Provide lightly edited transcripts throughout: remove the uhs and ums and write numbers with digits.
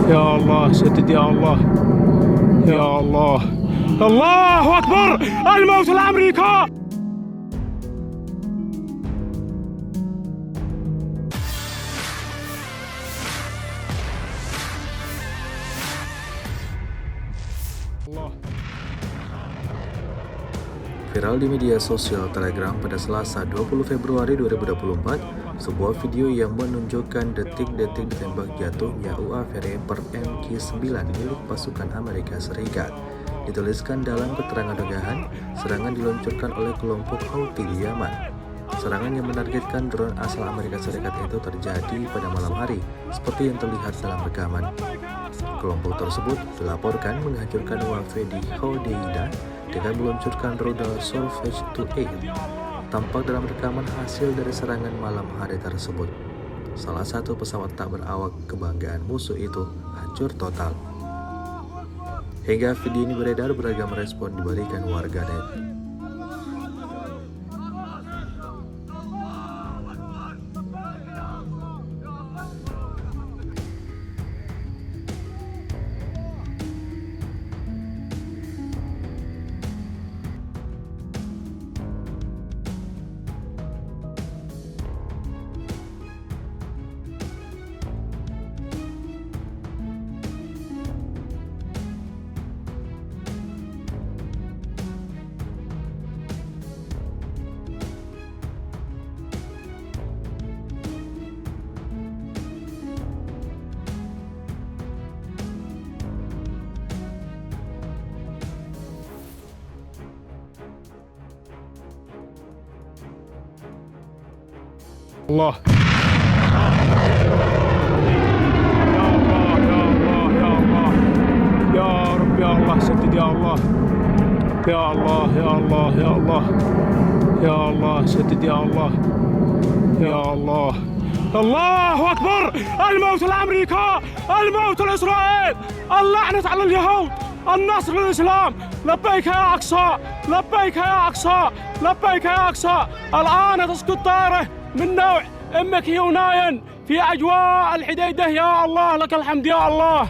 يا الله سدد يا الله. يا الله. الله أكبر. الموت لأمريكا. الله. Viral di media sosial Telegram pada Selasa 20 Februari 2024, sebuah video yang menunjukkan detik-detik ditembak jatuhnya UAV Reaper MQ-9 milik pasukan Amerika Serikat. Dituliskan dalam keterangan unggahan, serangan diluncurkan oleh kelompok Houthi di Yaman. Serangan yang menargetkan drone asal Amerika Serikat itu terjadi pada malam hari, seperti yang terlihat dalam rekaman. Kelompok tersebut dilaporkan menghancurkan UAV di Hodeidah dengan meluncurkan rudal Salvage 2A. Tampak dalam rekaman hasil dari serangan malam hari tersebut. Salah satu pesawat tak berawak kebanggaan musuh itu hancur total. Hingga video ini beredar, beragam respon diberikan warganet. الله. يا الله يا الله يا الله. يا رب يا الله سدد يا الله. يا الله يا الله يا الله. يا الله سدد يا الله. يا الله. الله أكبر. الموت لأمريكا. الموت لإسرائيل. اللعنة على اليهود. النصر للإسلام. لبيك يا أقصى. لبيك يا أقصى. لبيك يا أقصى. الآن تسقط طائرة من نوع MQ-9 في أجواء الحديدة. يا الله لك الحمد يا الله.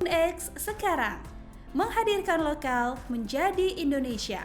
X sekarang menghadirkan lokal menjadi Indonesia.